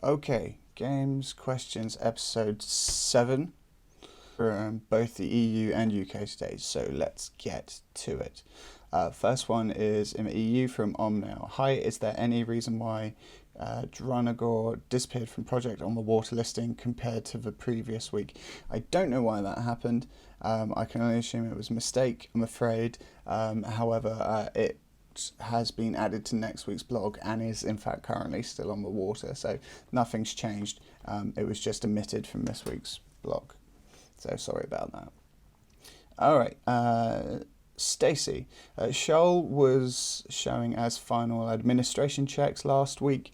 Okay, Games Questions episode 7 from both the EU and UK stage, so let's get to it. First one is in the EU from Omnell. Hi, is there any reason why Dronago disappeared from Project on the Water listing compared to the previous week? I don't know why that happened. I can only assume it was a mistake, I'm afraid. However, it has been added to next week's blog and is in fact currently still on the water, so nothing's changed. It was just omitted from this week's blog, so sorry about that. Alright, Stacey, Shawl was showing as final administration checks last week,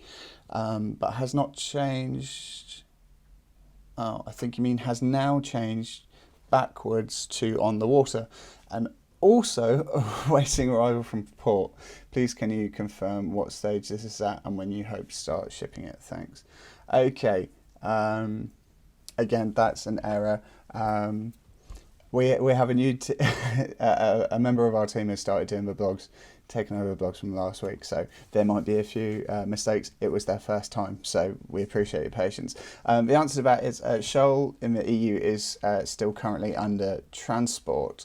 but has not changed. I think you mean has now changed backwards to on the water, and also awaiting arrival from port. Please can you confirm what stage this is at and when you hope to start shipping it? Thanks. Okay, again, that's an error. We have a new a member of our team has started doing the blogs, taken over the blogs from last week, so there might be a few mistakes. It was their first time, so we appreciate your patience. The answer to that is Shawl in the EU is still currently under transport,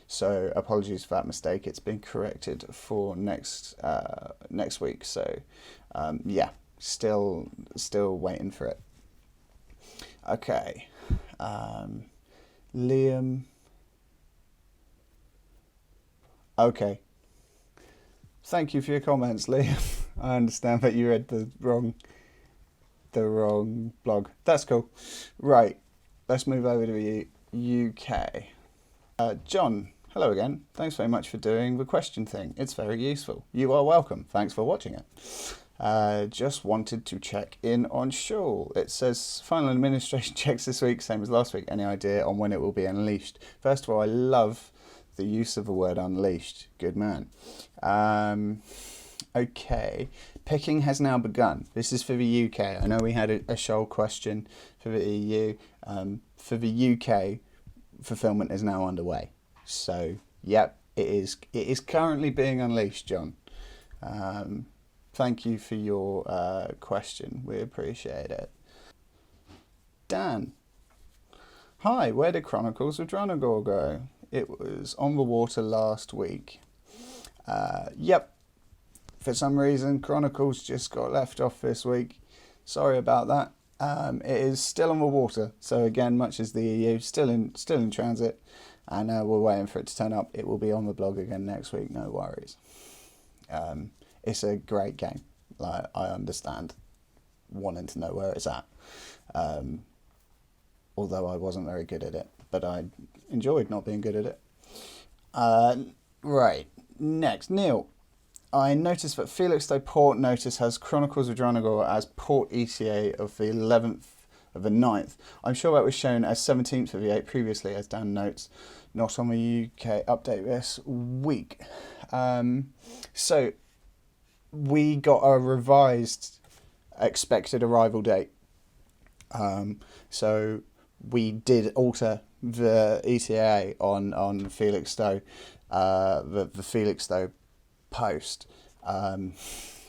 so apologies for that mistake. It's been corrected for next week, so yeah, still waiting for it. Okay. Liam. Okay. Thank you for your comments, Liam. I understand that you read the wrong blog. That's cool. Right. Let's move over to the UK. John, hello again. Thanks very much for doing the question thing. It's very useful. You are welcome. Thanks for watching it. Just wanted to check in on Shawl. It says final administration checks this week, same as last week. Any idea on when it will be unleashed? First of all, I love the use of the word unleashed. Good man. Okay, picking has now begun. This is for the UK. I know we had a Shawl question for the EU. For the UK, fulfillment is now underway. So, yep, it is currently being unleashed, John. Thank you for your question. We appreciate it. Dan. Hi, where did Chronicles of Drone go? It was on the water last week. Yep. For some reason, Chronicles just got left off this week. Sorry about that. It is still on the water. So again, much as the EU, still in transit. And we're waiting for it to turn up. It will be on the blog again next week. No worries. It's a great game. Like, I understand wanting to know where it's at. Although I wasn't very good at it, but I enjoyed not being good at it. Right, next, Neil. I noticed that Felixstowe Port Notice has Chronicles of Drone as port ETA of the 11th of the 9th. I'm sure that was shown as 17th of the 8th previously, as Dan notes, not on the UK update this week. So we got a revised expected arrival date. So we did alter the ETA on Felixstowe, the Felixstowe post,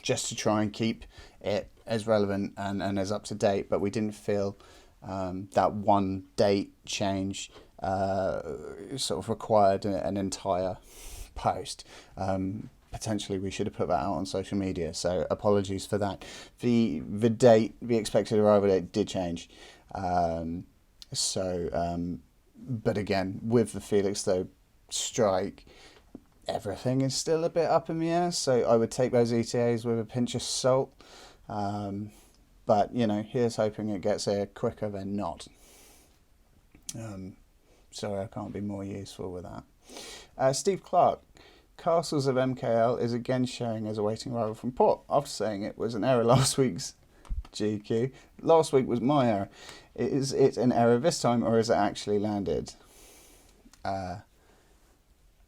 just to try and keep it as relevant and as up to date, but we didn't feel that one date change sort of required an entire post. Potentially we should have put that out on social media, so apologies for that. The date, the expected arrival date did change. But again, with the Felixstowe strike, everything is still a bit up in the air, so I would take those ETAs with a pinch of salt. But, you know, here's hoping it gets here quicker than not. Sorry, I can't be more useful with that. Steve Clark. Castles of MKL is again showing as awaiting arrival from port, after saying it was an error last week's GQ. Last week was my error. Is it an error this time, or is it actually landed?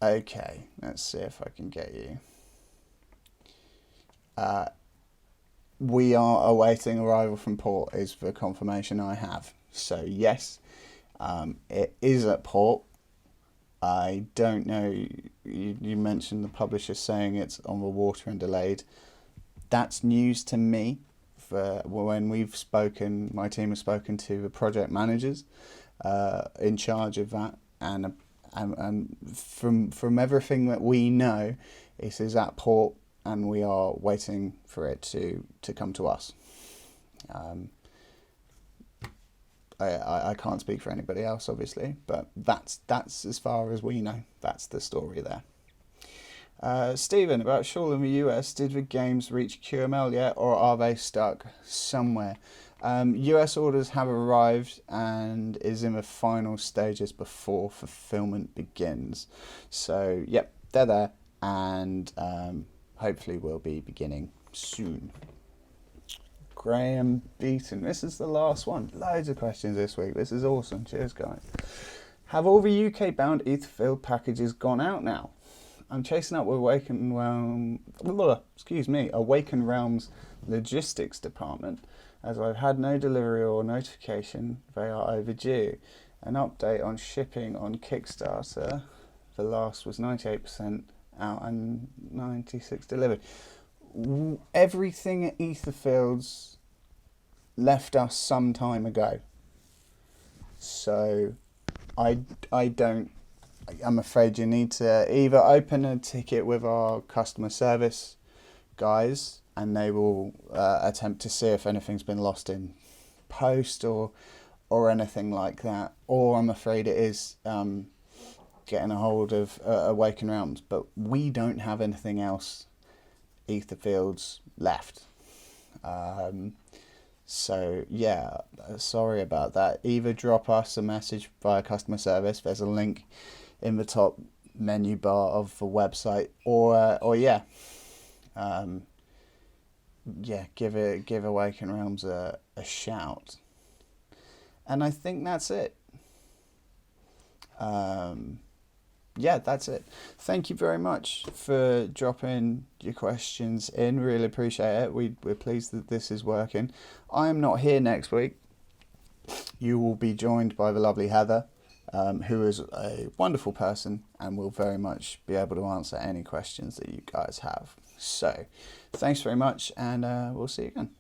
Okay, let's see if I can get you. We are awaiting arrival from port is the confirmation I have. So yes, it is at port. I don't know, you mentioned the publisher saying it's on the water and delayed. That's news to me. when we've spoken, my team has spoken to the project managers in charge of that, and from everything that we know, it is at port, and we are waiting for it to come to us. I can't speak for anybody else, obviously, but that's as far as we know. That's the story there. Stephen, about Shawl in the US, did the games reach QML yet, or are they stuck somewhere? US orders have arrived and is in the final stages before fulfillment begins. So, yep, they're there, and hopefully will be beginning soon. Graham Beaton, this is the last one. Loads of questions this week. This is awesome. Cheers, guys. Have all the UK-bound Etherfield packages gone out now? I'm chasing up with Awaken Realms logistics department, as I've had no delivery or notification. They are overdue. An update on shipping on Kickstarter. The last was 98% out and 96% delivered. Everything at Etherfields left us some time ago, so I'm afraid you need to either open a ticket with our customer service guys, and they will attempt to see if anything's been lost in post or anything like that, or I'm afraid it is getting a hold of Awaken Realms, but we don't have anything else Etherfields left. So yeah, sorry about that. Either drop us a message via customer service. There's a link in the top menu bar of the website, or give Awaken Realms a shout. And I think that's it. That's it. Thank you very much for dropping your questions in. Really appreciate it. We're pleased that this is working. I am not here next week. You will be joined by the lovely Heather, who is a wonderful person and will very much be able to answer any questions that you guys have. So, thanks very much, and we'll see you again.